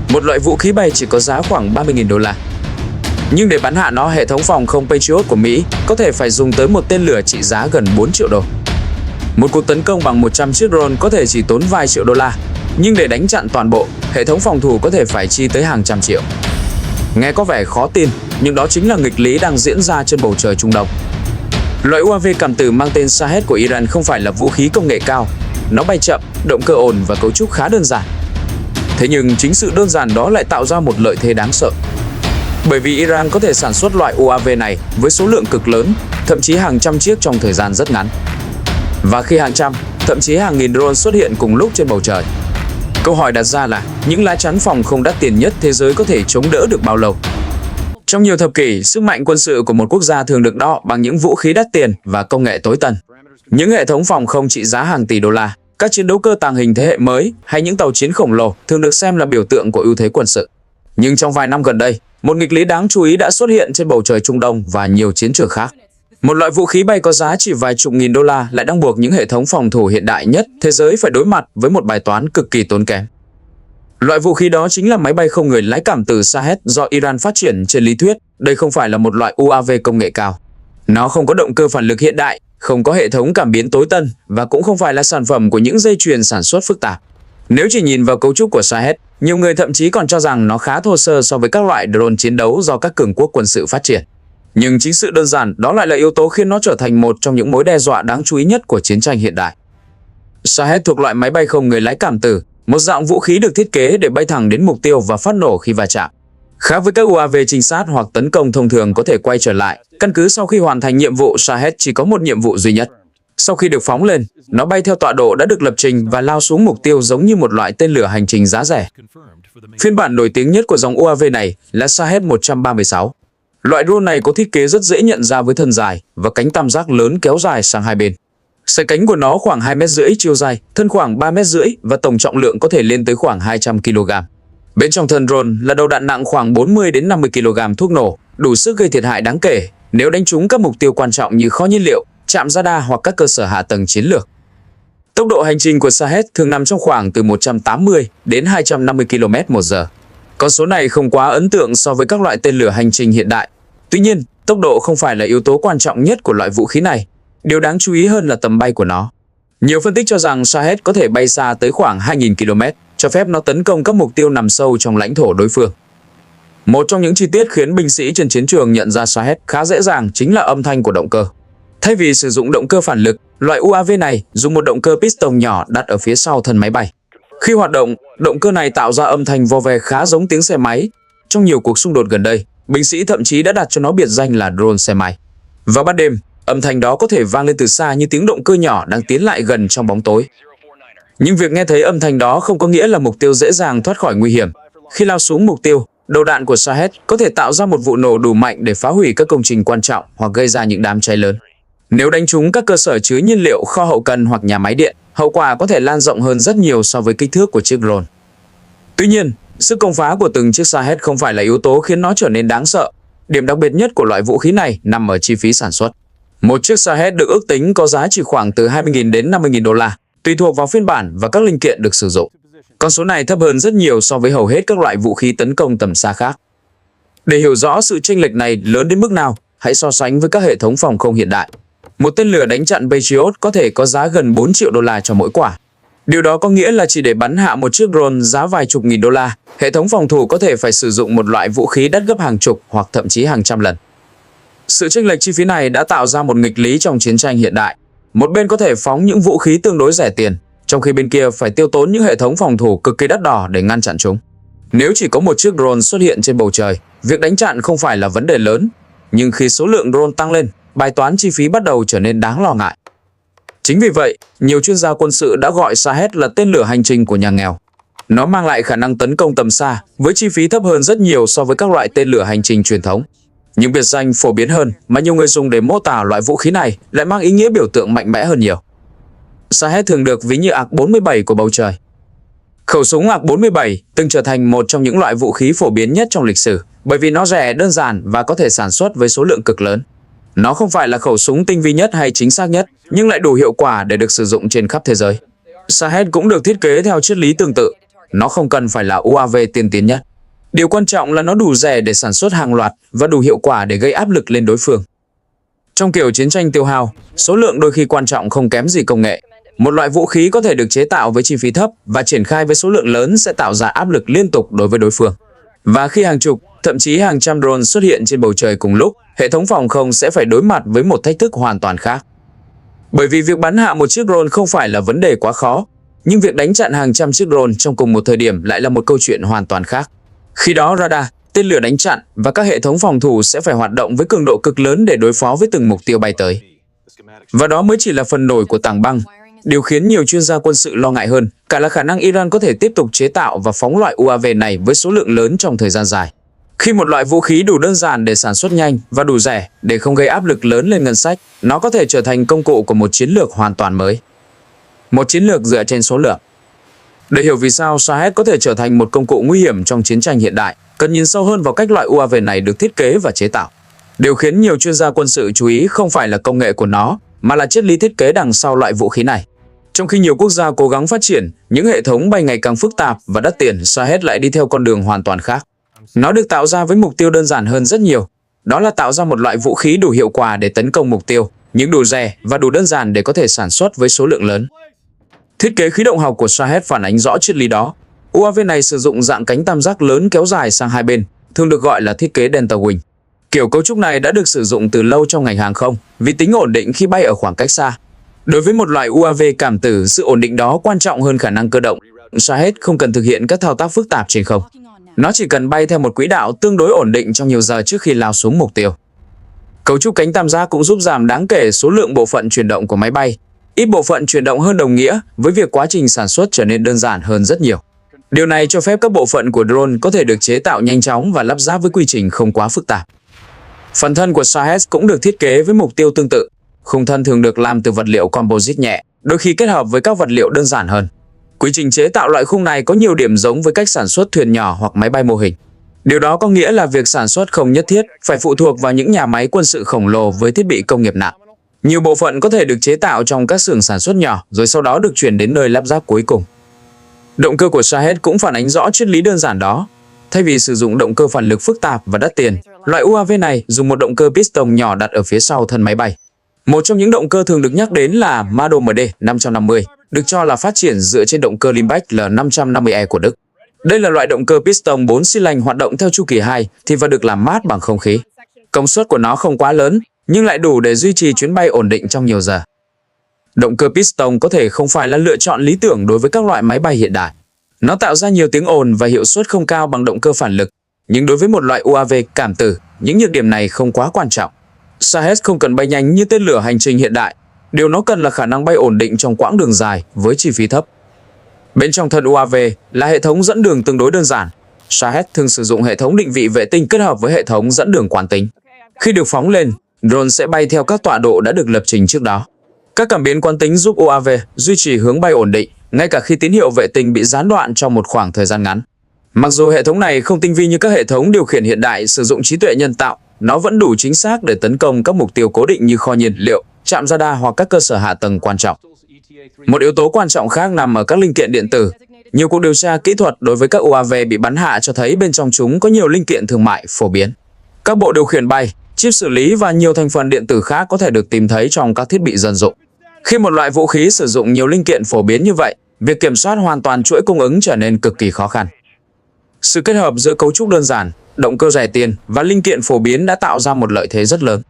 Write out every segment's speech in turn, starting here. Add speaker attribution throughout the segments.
Speaker 1: Một loại vũ khí bay chỉ có giá khoảng 30.000 đô la. Nhưng để bắn hạ nó, hệ thống phòng không Patriot của Mỹ có thể phải dùng tới một tên lửa trị giá gần 4 triệu đô. Một cuộc tấn công bằng 100 chiếc drone có thể chỉ tốn vài triệu đô la, nhưng để đánh chặn toàn bộ, hệ thống phòng thủ có thể phải chi tới hàng trăm triệu. Nghe có vẻ khó tin, nhưng đó chính là nghịch lý đang diễn ra trên bầu trời Trung Đông. Loại UAV cảm tử mang tên Shahed của Iran không phải là vũ khí công nghệ cao. Nó bay chậm, động cơ ổn và cấu trúc khá đơn giản. Thế nhưng chính sự đơn giản đó lại tạo ra một lợi thế đáng sợ. Bởi vì Iran có thể sản xuất loại UAV này với số lượng cực lớn, thậm chí hàng trăm chiếc trong thời gian rất ngắn. Và khi hàng trăm, thậm chí hàng nghìn drone xuất hiện cùng lúc trên bầu trời, câu hỏi đặt ra là những lá chắn phòng không đắt tiền nhất thế giới có thể chống đỡ được bao lâu? Trong nhiều thập kỷ, sức mạnh quân sự của một quốc gia thường được đo bằng những vũ khí đắt tiền và công nghệ tối tân. Những hệ thống phòng không trị giá hàng tỷ đô la, các chiến đấu cơ tàng hình thế hệ mới hay những tàu chiến khổng lồ thường được xem là biểu tượng của ưu thế quân sự. Nhưng trong vài năm gần đây, một nghịch lý đáng chú ý đã xuất hiện trên bầu trời Trung Đông và nhiều chiến trường khác. Một loại vũ khí bay có giá chỉ vài chục nghìn đô la lại đang buộc những hệ thống phòng thủ hiện đại nhất thế giới phải đối mặt với một bài toán cực kỳ tốn kém. Loại vũ khí đó chính là máy bay không người lái cảm tử Shahed do Iran phát triển. Trên lý thuyết, đây không phải là một loại UAV công nghệ cao. Nó không có động cơ phản lực hiện đại, không có hệ thống cảm biến tối tân và cũng không phải là sản phẩm của những dây chuyền sản xuất phức tạp. Nếu chỉ nhìn vào cấu trúc của Shahed, nhiều người thậm chí còn cho rằng nó khá thô sơ so với các loại drone chiến đấu do các cường quốc quân sự phát triển. Nhưng chính sự đơn giản đó lại là yếu tố khiến nó trở thành một trong những mối đe dọa đáng chú ý nhất của chiến tranh hiện đại. Shahed thuộc loại máy bay không người lái cảm tử, một dạng vũ khí được thiết kế để bay thẳng đến mục tiêu và phát nổ khi va chạm. Khác với các UAV trinh sát hoặc tấn công thông thường có thể quay trở lại, căn cứ sau khi hoàn thành nhiệm vụ, Shahed chỉ có một nhiệm vụ duy nhất. Sau khi được phóng lên, nó bay theo tọa độ đã được lập trình và lao xuống mục tiêu giống như một loại tên lửa hành trình giá rẻ. Phiên bản nổi tiếng nhất của dòng UAV này là Shahed 136. Loại drone này có thiết kế rất dễ nhận ra với thân dài và cánh tam giác lớn kéo dài sang hai bên. Sải cánh của nó khoảng 2,5 mét chiều dài, thân khoảng 3,5 mét và tổng trọng lượng có thể lên tới khoảng 200 kg. Bên trong thân drone là đầu đạn nặng khoảng 40 đến 50 kg thuốc nổ, đủ sức gây thiệt hại đáng kể nếu đánh trúng các mục tiêu quan trọng như kho nhiên liệu, trạm radar hoặc các cơ sở hạ tầng chiến lược. Tốc độ hành trình của Shahed thường nằm trong khoảng từ 180 đến 250 km/h. Con số này không quá ấn tượng so với các loại tên lửa hành trình hiện đại. Tuy nhiên, tốc độ không phải là yếu tố quan trọng nhất của loại vũ khí này. Điều đáng chú ý hơn là tầm bay của nó. Nhiều phân tích cho rằng Shahed có thể bay xa tới khoảng 2.000 km, cho phép nó tấn công các mục tiêu nằm sâu trong lãnh thổ đối phương. Một trong những chi tiết khiến binh sĩ trên chiến trường nhận ra Shahed khá dễ dàng chính là âm thanh của động cơ. Thay vì sử dụng động cơ phản lực, loại UAV này dùng một động cơ piston nhỏ đặt ở phía sau thân máy bay. Khi hoạt động, động cơ này tạo ra âm thanh vo ve khá giống tiếng xe máy. Trong nhiều cuộc xung đột gần đây, binh sĩ thậm chí đã đặt cho nó biệt danh là drone xe máy. Vào ban đêm, âm thanh đó có thể vang lên từ xa như tiếng động cơ nhỏ đang tiến lại gần trong bóng tối. Nhưng việc nghe thấy âm thanh đó không có nghĩa là mục tiêu dễ dàng thoát khỏi nguy hiểm. Khi lao xuống mục tiêu, đầu đạn của Shahed có thể tạo ra một vụ nổ đủ mạnh để phá hủy các công trình quan trọng hoặc gây ra những đám cháy lớn. Nếu đánh trúng các cơ sở chứa nhiên liệu, kho hậu cần hoặc nhà máy điện, hậu quả có thể lan rộng hơn rất nhiều so với kích thước của chiếc drone. Tuy nhiên, sức công phá của từng chiếc Shahed không phải là yếu tố khiến nó trở nên đáng sợ. Điểm đặc biệt nhất của loại vũ khí này nằm ở chi phí sản xuất. Một chiếc Shahed được ước tính có giá chỉ khoảng từ 20.000 đến 50.000 đô la, tùy thuộc vào phiên bản và các linh kiện được sử dụng. Con số này thấp hơn rất nhiều so với hầu hết các loại vũ khí tấn công tầm xa khác. Để hiểu rõ sự chênh lệch này lớn đến mức nào, hãy so sánh với các hệ thống phòng không hiện đại. Một tên lửa đánh chặn Patriot có thể có giá gần 4 triệu đô la cho mỗi quả. Điều đó có nghĩa là chỉ để bắn hạ một chiếc drone giá vài chục nghìn đô la, hệ thống phòng thủ có thể phải sử dụng một loại vũ khí đắt gấp hàng chục hoặc thậm chí hàng trăm lần. Sự chênh lệch chi phí này đã tạo ra một nghịch lý trong chiến tranh hiện đại. Một bên có thể phóng những vũ khí tương đối rẻ tiền, trong khi bên kia phải tiêu tốn những hệ thống phòng thủ cực kỳ đắt đỏ để ngăn chặn chúng. Nếu chỉ có một chiếc drone xuất hiện trên bầu trời, việc đánh chặn không phải là vấn đề lớn. Nhưng khi số lượng drone tăng lên, bài toán chi phí bắt đầu trở nên đáng lo ngại. Chính vì vậy, nhiều chuyên gia quân sự đã gọi Shahed là tên lửa hành trình của nhà nghèo. Nó mang lại khả năng tấn công tầm xa với chi phí thấp hơn rất nhiều so với các loại tên lửa hành trình truyền thống. Những biệt danh phổ biến hơn mà nhiều người dùng để mô tả loại vũ khí này lại mang ý nghĩa biểu tượng mạnh mẽ hơn nhiều. Shahed thường được ví như AK-47 của bầu trời. Khẩu súng AK-47 từng trở thành một trong những loại vũ khí phổ biến nhất trong lịch sử bởi vì nó rẻ, đơn giản và có thể sản xuất với số lượng cực lớn. Nó không phải là khẩu súng tinh vi nhất hay chính xác nhất, nhưng lại đủ hiệu quả để được sử dụng trên khắp thế giới. Shahed cũng được thiết kế theo triết lý tương tự. nó không cần phải là UAV tiên tiến nhất. Điều quan trọng là nó đủ rẻ để sản xuất hàng loạt và đủ hiệu quả để gây áp lực lên đối phương. Trong kiểu chiến tranh tiêu hao, số lượng đôi khi quan trọng không kém gì công nghệ. Một loại vũ khí có thể được chế tạo với chi phí thấp và triển khai với số lượng lớn sẽ tạo ra áp lực liên tục đối với đối phương. Và khi hàng chục, thậm chí hàng trăm drone xuất hiện trên bầu trời cùng lúc, hệ thống phòng không sẽ phải đối mặt với một thách thức hoàn toàn khác. Bởi vì việc bắn hạ một chiếc drone không phải là vấn đề quá khó, nhưng việc đánh chặn hàng trăm chiếc drone trong cùng một thời điểm lại là một câu chuyện hoàn toàn khác. Khi đó radar, tên lửa đánh chặn và các hệ thống phòng thủ sẽ phải hoạt động với cường độ cực lớn để đối phó với từng mục tiêu bay tới. Và đó mới chỉ là phần nổi của tảng băng. Điều khiến nhiều chuyên gia quân sự lo ngại hơn cả là khả năng Iran có thể tiếp tục chế tạo và phóng loại UAV này với số lượng lớn trong thời gian dài. Khi một loại vũ khí đủ đơn giản để sản xuất nhanh và đủ rẻ để không gây áp lực lớn lên ngân sách, nó có thể trở thành công cụ của một chiến lược hoàn toàn mới. Một chiến lược dựa trên số lượng. Để hiểu vì sao Shahed có thể trở thành một công cụ nguy hiểm trong chiến tranh hiện đại, cần nhìn sâu hơn vào cách loại UAV này được thiết kế và chế tạo. Điều khiến nhiều chuyên gia quân sự chú ý không phải là công nghệ của nó, mà là triết lý thiết kế đằng sau loại vũ khí này. Trong khi nhiều quốc gia cố gắng phát triển những hệ thống bay ngày càng phức tạp và đắt tiền, Shahed lại đi theo con đường hoàn toàn khác. Nó được tạo ra với mục tiêu đơn giản hơn rất nhiều. Đó là tạo ra một loại vũ khí đủ hiệu quả để tấn công mục tiêu, nhưng đủ rẻ và đủ đơn giản để có thể sản xuất với số lượng lớn. Thiết kế khí động học của Shahed phản ánh rõ triết lý đó. UAV này sử dụng dạng cánh tam giác lớn kéo dài sang hai bên, thường được gọi là thiết kế Delta Wing. Kiểu cấu trúc này đã được sử dụng từ lâu trong ngành hàng không vì tính ổn định khi bay ở khoảng cách xa. Đối với một loại UAV cảm tử, sự ổn định đó quan trọng hơn khả năng cơ động. Shahed không cần thực hiện các thao tác phức tạp trên không. Nó chỉ cần bay theo một quỹ đạo tương đối ổn định trong nhiều giờ trước khi lao xuống mục tiêu. Cấu trúc cánh tam giác cũng giúp giảm đáng kể số lượng bộ phận chuyển động của máy bay. Ít bộ phận chuyển động hơn đồng nghĩa với việc quá trình sản xuất trở nên đơn giản hơn rất nhiều. Điều này cho phép các bộ phận của drone có thể được chế tạo nhanh chóng và lắp ráp với quy trình không quá phức tạp. Phần thân của Shahed cũng được thiết kế với mục tiêu tương tự. Khung thân thường được làm từ vật liệu composite nhẹ, đôi khi kết hợp với các vật liệu đơn giản hơn. Quy trình chế tạo loại khung này có nhiều điểm giống với cách sản xuất thuyền nhỏ hoặc máy bay mô hình. Điều đó có nghĩa là việc sản xuất không nhất thiết phải phụ thuộc vào những nhà máy quân sự khổng lồ với thiết bị công nghiệp nặng. Nhiều bộ phận có thể được chế tạo trong các xưởng sản xuất nhỏ rồi sau đó được chuyển đến nơi lắp ráp cuối cùng. Động cơ của Shahed cũng phản ánh rõ triết lý đơn giản đó. Thay vì sử dụng động cơ phản lực phức tạp và đắt tiền, loại UAV này dùng một động cơ piston nhỏ đặt ở phía sau thân máy bay. Một trong những động cơ thường được nhắc đến là Mado MD550, được cho là phát triển dựa trên động cơ Liebach L550E của Đức. Đây là loại động cơ piston 4 xi lanh hoạt động theo chu kỳ 2 và được làm mát bằng không khí. Công suất của nó không quá lớn, nhưng lại đủ để duy trì chuyến bay ổn định trong nhiều giờ. Động cơ piston có thể không phải là lựa chọn lý tưởng đối với các loại máy bay hiện đại. Nó tạo ra nhiều tiếng ồn và hiệu suất không cao bằng động cơ phản lực. Nhưng đối với một loại UAV cảm tử, những nhược điểm này không quá quan trọng. Shahed không cần bay nhanh như tên lửa hành trình hiện đại. Điều nó cần là khả năng bay ổn định trong quãng đường dài với chi phí thấp. Bên trong thân UAV là hệ thống dẫn đường tương đối đơn giản. Shahed thường sử dụng hệ thống định vị vệ tinh kết hợp với hệ thống dẫn đường quán tính. Khi được phóng lên, drone sẽ bay theo các tọa độ đã được lập trình trước đó. Các cảm biến quán tính giúp UAV duy trì hướng bay ổn định, ngay cả khi tín hiệu vệ tinh bị gián đoạn trong một khoảng thời gian ngắn. Mặc dù hệ thống này không tinh vi như các hệ thống điều khiển hiện đại sử dụng trí tuệ nhân tạo, nó vẫn đủ chính xác để tấn công các mục tiêu cố định như kho nhiên liệu, trạm radar hoặc các cơ sở hạ tầng quan trọng. Một yếu tố quan trọng khác nằm ở các linh kiện điện tử. Nhiều cuộc điều tra kỹ thuật đối với các UAV bị bắn hạ cho thấy bên trong chúng có nhiều linh kiện thương mại phổ biến. Các bộ điều khiển bay, chip xử lý và nhiều thành phần điện tử khác có thể được tìm thấy trong các thiết bị dân dụng. Khi một loại vũ khí sử dụng nhiều linh kiện phổ biến như vậy, việc kiểm soát hoàn toàn chuỗi cung ứng trở nên cực kỳ khó khăn. Sự kết hợp giữa cấu trúc đơn giản, động cơ rẻ tiền và linh kiện phổ biến đã tạo ra một lợi thế rất lớn.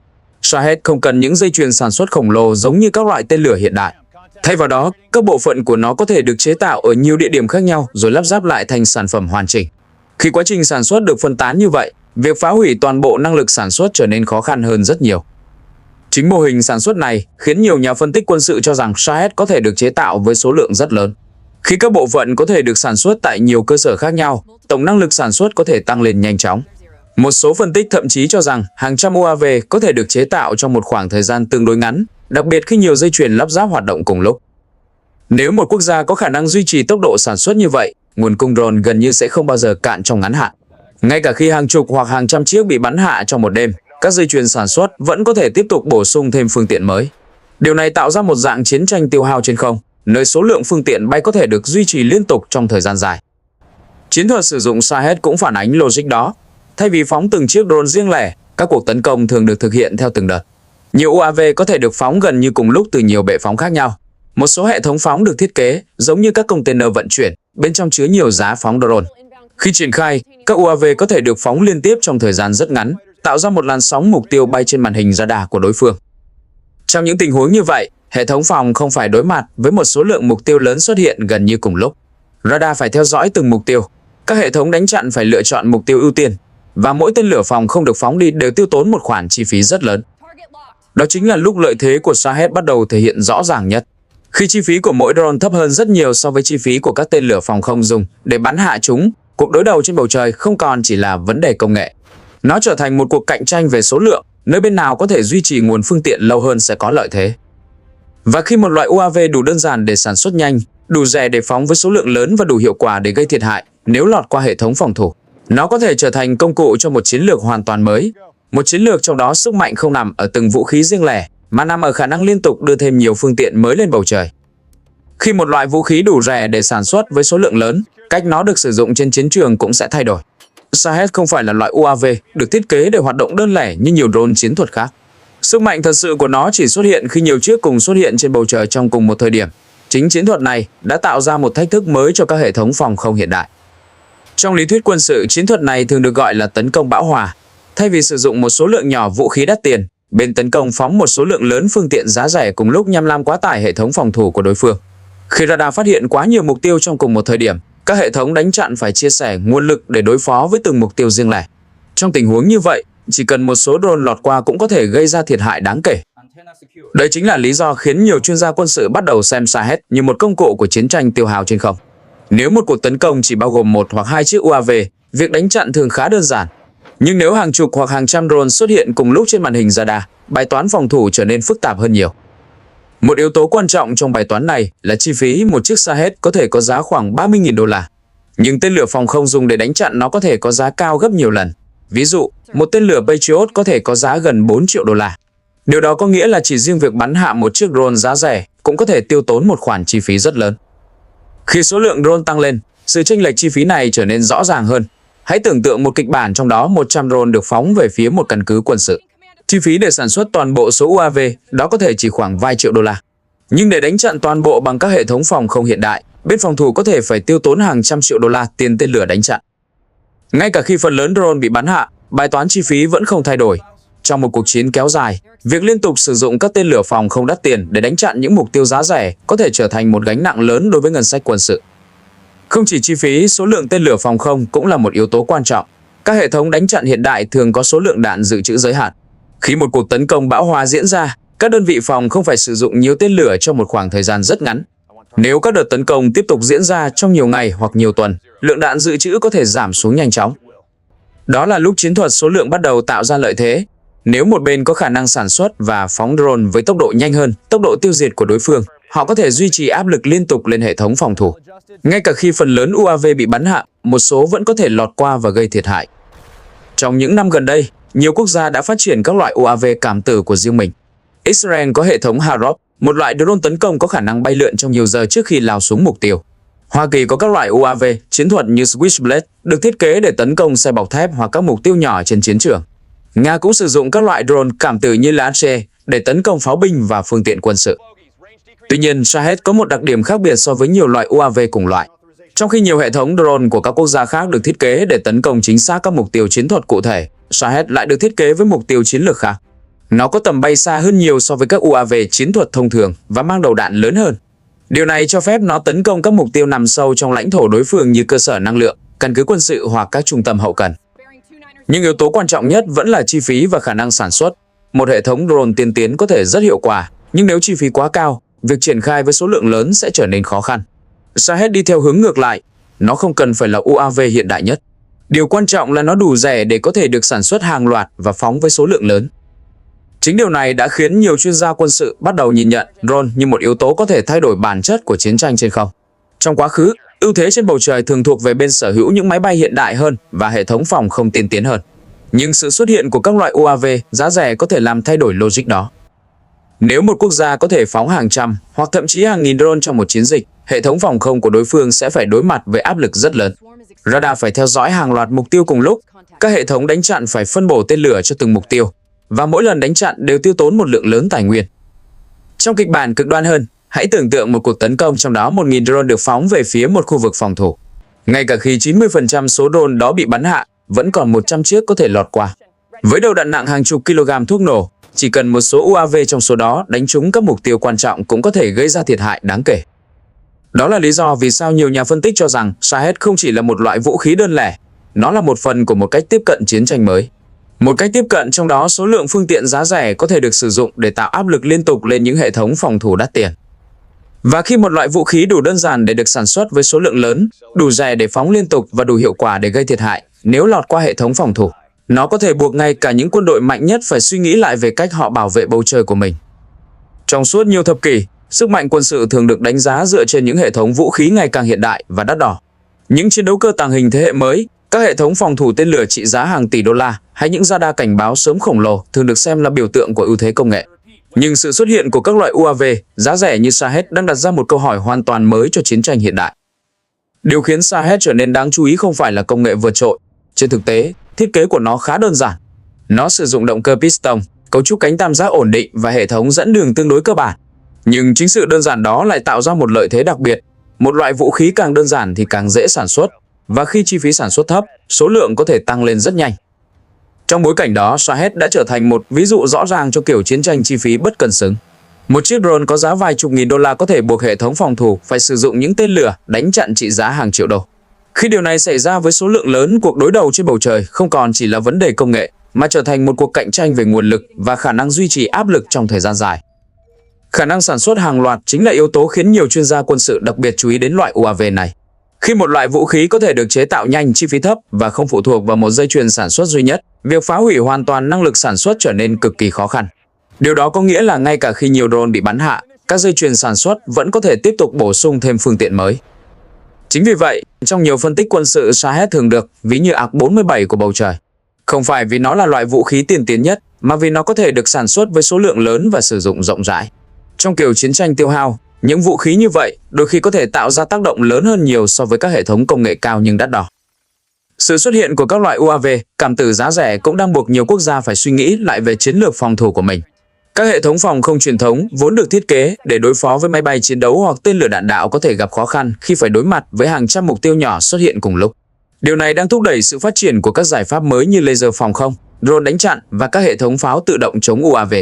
Speaker 1: Shahed không cần những dây chuyền sản xuất khổng lồ giống như các loại tên lửa hiện đại. Thay vào đó, các bộ phận của nó có thể được chế tạo ở nhiều địa điểm khác nhau rồi lắp ráp lại thành sản phẩm hoàn chỉnh. Khi quá trình sản xuất được phân tán như vậy, việc phá hủy toàn bộ năng lực sản xuất trở nên khó khăn hơn rất nhiều. Chính mô hình sản xuất này khiến nhiều nhà phân tích quân sự cho rằng Shahed có thể được chế tạo với số lượng rất lớn. Khi các bộ phận có thể được sản xuất tại nhiều cơ sở khác nhau, tổng năng lực sản xuất có thể tăng lên nhanh chóng. Một số phân tích thậm chí cho rằng hàng trăm UAV có thể được chế tạo trong một khoảng thời gian tương đối ngắn, đặc biệt khi nhiều dây chuyền lắp ráp hoạt động cùng lúc. Nếu một quốc gia có khả năng duy trì tốc độ sản xuất như vậy, nguồn cung drone gần như sẽ không bao giờ cạn trong ngắn hạn. Ngay cả khi hàng chục hoặc hàng trăm chiếc bị bắn hạ trong một đêm, các dây chuyền sản xuất vẫn có thể tiếp tục bổ sung thêm phương tiện mới. Điều này tạo ra một dạng chiến tranh tiêu hao trên không, nơi số lượng phương tiện bay có thể được duy trì liên tục trong thời gian dài. Chiến thuật sử dụng Shahed cũng phản ánh logic đó. Thay vì phóng từng chiếc drone riêng lẻ, các cuộc tấn công thường được thực hiện theo từng đợt. Nhiều UAV có thể được phóng gần như cùng lúc từ nhiều bệ phóng khác nhau. Một số hệ thống phóng được thiết kế giống như các container vận chuyển, bên trong chứa nhiều giá phóng drone. Khi triển khai, các UAV có thể được phóng liên tiếp trong thời gian rất ngắn, tạo ra một làn sóng mục tiêu bay trên màn hình radar của đối phương. Trong những tình huống như vậy, hệ thống phòng không phải đối mặt với một số lượng mục tiêu lớn xuất hiện gần như cùng lúc. Radar phải theo dõi từng mục tiêu. Các hệ thống đánh chặn phải lựa chọn mục tiêu ưu tiên, và mỗi tên lửa phòng không được phóng đi đều tiêu tốn một khoản chi phí rất lớn. Đó chính là lúc lợi thế của Shahed bắt đầu thể hiện rõ ràng nhất. Khi chi phí của mỗi drone thấp hơn rất nhiều so với chi phí của các tên lửa phòng không dùng để bắn hạ chúng, cuộc đối đầu trên bầu trời không còn chỉ là vấn đề công nghệ. Nó trở thành một cuộc cạnh tranh về số lượng, nơi bên nào có thể duy trì nguồn phương tiện lâu hơn sẽ có lợi thế. Và khi một loại UAV đủ đơn giản để sản xuất nhanh, đủ rẻ để phóng với số lượng lớn và đủ hiệu quả để gây thiệt hại nếu lọt qua hệ thống phòng thủ, nó có thể trở thành công cụ cho một chiến lược hoàn toàn mới. Một chiến lược trong đó sức mạnh không nằm ở từng vũ khí riêng lẻ, mà nằm ở khả năng liên tục đưa thêm nhiều phương tiện mới lên bầu trời. Khi một loại vũ khí đủ rẻ để sản xuất với số lượng lớn, cách nó được sử dụng trên chiến trường cũng sẽ thay đổi. Shahed không phải là loại UAV được thiết kế để hoạt động đơn lẻ như nhiều drone chiến thuật khác. Sức mạnh thật sự của nó chỉ xuất hiện khi nhiều chiếc cùng xuất hiện trên bầu trời trong cùng một thời điểm. Chính chiến thuật này đã tạo ra một thách thức mới cho các hệ thống phòng không hiện đại. Trong lý thuyết quân sự, chiến thuật này thường được gọi là tấn công bão hòa. Thay vì sử dụng một số lượng nhỏ vũ khí đắt tiền, bên tấn công phóng một số lượng lớn phương tiện giá rẻ cùng lúc nhằm làm quá tải hệ thống phòng thủ của đối phương. Khi radar phát hiện quá nhiều mục tiêu trong cùng một thời điểm, các hệ thống đánh chặn phải chia sẻ nguồn lực để đối phó với từng mục tiêu riêng lẻ. Trong tình huống như vậy, chỉ cần một số drone lọt qua cũng có thể gây ra thiệt hại đáng kể. Đây chính là lý do khiến nhiều chuyên gia quân sự bắt đầu xem Shahed như một công cụ của chiến tranh tiêu hao trên không. Nếu một cuộc tấn công chỉ bao gồm 1 hoặc 2 chiếc UAV, việc đánh chặn thường khá đơn giản. Nhưng nếu hàng chục hoặc hàng trăm drone xuất hiện cùng lúc trên màn hình radar, bài toán phòng thủ trở nên phức tạp hơn nhiều. Một yếu tố quan trọng trong bài toán này là chi phí. Một chiếc Shahed có thể có giá khoảng 30.000 đô la. Nhưng tên lửa phòng không dùng để đánh chặn nó có thể có giá cao gấp nhiều lần. Ví dụ, một tên lửa Patriot có thể có giá gần 4 triệu đô la. Điều đó có nghĩa là chỉ riêng việc bắn hạ một chiếc drone giá rẻ cũng có thể tiêu tốn một khoản chi phí rất lớn. Khi số lượng drone tăng lên, sự chênh lệch chi phí này trở nên rõ ràng hơn. Hãy tưởng tượng một kịch bản trong đó 100 drone được phóng về phía một căn cứ quân sự. Chi phí để sản xuất toàn bộ số UAV đó có thể chỉ khoảng vài triệu đô la. Nhưng để đánh chặn toàn bộ bằng các hệ thống phòng không hiện đại, bên phòng thủ có thể phải tiêu tốn hàng trăm triệu đô la tiền tên lửa đánh chặn. Ngay cả khi phần lớn drone bị bắn hạ, bài toán chi phí vẫn không thay đổi. Trong một cuộc chiến kéo dài, việc liên tục sử dụng các tên lửa phòng không đắt tiền để đánh chặn những mục tiêu giá rẻ có thể trở thành một gánh nặng lớn đối với ngân sách quân sự. Không chỉ chi phí, số lượng tên lửa phòng không cũng là một yếu tố quan trọng. Các hệ thống đánh chặn hiện đại thường có số lượng đạn dự trữ giới hạn. Khi một cuộc tấn công bão hòa diễn ra, các đơn vị phòng không phải sử dụng nhiều tên lửa trong một khoảng thời gian rất ngắn. Nếu các đợt tấn công tiếp tục diễn ra trong nhiều ngày hoặc nhiều tuần, lượng đạn dự trữ có thể giảm xuống nhanh chóng. Đó là lúc chiến thuật số lượng bắt đầu tạo ra lợi thế. Nếu một bên có khả năng sản xuất và phóng drone với tốc độ nhanh hơn tốc độ tiêu diệt của đối phương, họ có thể duy trì áp lực liên tục lên hệ thống phòng thủ. Ngay cả khi phần lớn UAV bị bắn hạ, một số vẫn có thể lọt qua và gây thiệt hại. Trong những năm gần đây, nhiều quốc gia đã phát triển các loại UAV cảm tử của riêng mình. Israel có hệ thống Harop, một loại drone tấn công có khả năng bay lượn trong nhiều giờ trước khi lao xuống mục tiêu. Hoa Kỳ có các loại UAV chiến thuật như Switchblade được thiết kế để tấn công xe bọc thép hoặc các mục tiêu nhỏ trên chiến trường. Nga cũng sử dụng các loại drone cảm tử như Lancet để tấn công pháo binh và phương tiện quân sự. Tuy nhiên, Shahed có một đặc điểm khác biệt so với nhiều loại UAV cùng loại. Trong khi nhiều hệ thống drone của các quốc gia khác được thiết kế để tấn công chính xác các mục tiêu chiến thuật cụ thể, Shahed lại được thiết kế với mục tiêu chiến lược khác. Nó có tầm bay xa hơn nhiều so với các UAV chiến thuật thông thường và mang đầu đạn lớn hơn. Điều này cho phép nó tấn công các mục tiêu nằm sâu trong lãnh thổ đối phương như cơ sở năng lượng, căn cứ quân sự hoặc các trung tâm hậu cần. Nhưng yếu tố quan trọng nhất vẫn là chi phí và khả năng sản xuất. Một hệ thống drone tiên tiến có thể rất hiệu quả, nhưng nếu chi phí quá cao, việc triển khai với số lượng lớn sẽ trở nên khó khăn. Shahed đi theo hướng ngược lại, nó không cần phải là UAV hiện đại nhất. Điều quan trọng là nó đủ rẻ để có thể được sản xuất hàng loạt và phóng với số lượng lớn. Chính điều này đã khiến nhiều chuyên gia quân sự bắt đầu nhìn nhận drone như một yếu tố có thể thay đổi bản chất của chiến tranh trên không. Trong quá khứ, ưu thế trên bầu trời thường thuộc về bên sở hữu những máy bay hiện đại hơn và hệ thống phòng không tiên tiến hơn. Nhưng sự xuất hiện của các loại UAV giá rẻ có thể làm thay đổi logic đó. Nếu một quốc gia có thể phóng hàng trăm hoặc thậm chí hàng nghìn drone trong một chiến dịch, hệ thống phòng không của đối phương sẽ phải đối mặt với áp lực rất lớn. Radar phải theo dõi hàng loạt mục tiêu cùng lúc, các hệ thống đánh chặn phải phân bổ tên lửa cho từng mục tiêu, và mỗi lần đánh chặn đều tiêu tốn một lượng lớn tài nguyên. Trong kịch bản cực đoan hơn, hãy tưởng tượng một cuộc tấn công trong đó 1.000 drone được phóng về phía một khu vực phòng thủ. Ngay cả khi 90% số drone đó bị bắn hạ, vẫn còn 100 chiếc có thể lọt qua. Với đầu đạn nặng hàng chục kg thuốc nổ, chỉ cần một số UAV trong số đó đánh trúng các mục tiêu quan trọng cũng có thể gây ra thiệt hại đáng kể. Đó là lý do vì sao nhiều nhà phân tích cho rằng Shahed không chỉ là một loại vũ khí đơn lẻ, nó là một phần của một cách tiếp cận chiến tranh mới. Một cách tiếp cận trong đó số lượng phương tiện giá rẻ có thể được sử dụng để tạo áp lực liên tục lên những hệ thống phòng thủ đắt tiền. Và khi một loại vũ khí đủ đơn giản để được sản xuất với số lượng lớn, đủ rẻ để phóng liên tục và đủ hiệu quả để gây thiệt hại, nếu lọt qua hệ thống phòng thủ, nó có thể buộc ngay cả những quân đội mạnh nhất phải suy nghĩ lại về cách họ bảo vệ bầu trời của mình. Trong suốt nhiều thập kỷ, sức mạnh quân sự thường được đánh giá dựa trên những hệ thống vũ khí ngày càng hiện đại và đắt đỏ. Những chiến đấu cơ tàng hình thế hệ mới, các hệ thống phòng thủ tên lửa trị giá hàng tỷ đô la hay những radar cảnh báo sớm khổng lồ thường được xem là biểu tượng của ưu thế công nghệ. Nhưng sự xuất hiện của các loại UAV giá rẻ như Shahed đang đặt ra một câu hỏi hoàn toàn mới cho chiến tranh hiện đại. Điều khiến Shahed trở nên đáng chú ý không phải là công nghệ vượt trội. Trên thực tế, thiết kế của nó khá đơn giản. Nó sử dụng động cơ piston, cấu trúc cánh tam giác ổn định và hệ thống dẫn đường tương đối cơ bản. Nhưng chính sự đơn giản đó lại tạo ra một lợi thế đặc biệt. Một loại vũ khí càng đơn giản thì càng dễ sản xuất, và khi chi phí sản xuất thấp, số lượng có thể tăng lên rất nhanh. Trong bối cảnh đó, Shahed đã trở thành một ví dụ rõ ràng cho kiểu chiến tranh chi phí bất cân xứng. Một chiếc drone có giá vài chục nghìn đô la có thể buộc hệ thống phòng thủ phải sử dụng những tên lửa đánh chặn trị giá hàng triệu đô. Khi điều này xảy ra với số lượng lớn, cuộc đối đầu trên bầu trời không còn chỉ là vấn đề công nghệ, mà trở thành một cuộc cạnh tranh về nguồn lực và khả năng duy trì áp lực trong thời gian dài. Khả năng sản xuất hàng loạt chính là yếu tố khiến nhiều chuyên gia quân sự đặc biệt chú ý đến loại UAV này. Khi một loại vũ khí có thể được chế tạo nhanh, chi phí thấp và không phụ thuộc vào một dây chuyền sản xuất duy nhất, việc phá hủy hoàn toàn năng lực sản xuất trở nên cực kỳ khó khăn. Điều đó có nghĩa là ngay cả khi nhiều drone bị bắn hạ, các dây chuyền sản xuất vẫn có thể tiếp tục bổ sung thêm phương tiện mới. Chính vì vậy, trong nhiều phân tích quân sự, Shahed thường được ví như ARC-47 của bầu trời. Không phải vì nó là loại vũ khí tiên tiến nhất, mà vì nó có thể được sản xuất với số lượng lớn và sử dụng rộng rãi. Trong kiểu chiến tranh tiêu hao, những vũ khí như vậy đôi khi có thể tạo ra tác động lớn hơn nhiều so với các hệ thống công nghệ cao nhưng đắt đỏ. Sự xuất hiện của các loại UAV, cảm tử giá rẻ cũng đang buộc nhiều quốc gia phải suy nghĩ lại về chiến lược phòng thủ của mình. Các hệ thống phòng không truyền thống vốn được thiết kế để đối phó với máy bay chiến đấu hoặc tên lửa đạn đạo có thể gặp khó khăn khi phải đối mặt với hàng trăm mục tiêu nhỏ xuất hiện cùng lúc. Điều này đang thúc đẩy sự phát triển của các giải pháp mới như laser phòng không, drone đánh chặn và các hệ thống pháo tự động chống UAV.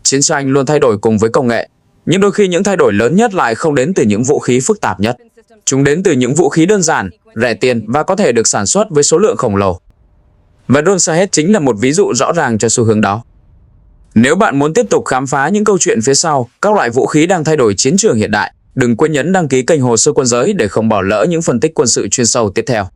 Speaker 1: Chiến tranh luôn thay đổi cùng với công nghệ, nhưng đôi khi những thay đổi lớn nhất lại không đến từ những vũ khí phức tạp nhất. Chúng đến từ những vũ khí đơn giản, rẻ tiền và có thể được sản xuất với số lượng khổng lồ. Và drone Shahed chính là một ví dụ rõ ràng cho xu hướng đó. Nếu bạn muốn tiếp tục khám phá những câu chuyện phía sau các loại vũ khí đang thay đổi chiến trường hiện đại, đừng quên nhấn đăng ký kênh Hồ Sơ Quân Giới để không bỏ lỡ những phân tích quân sự chuyên sâu tiếp theo.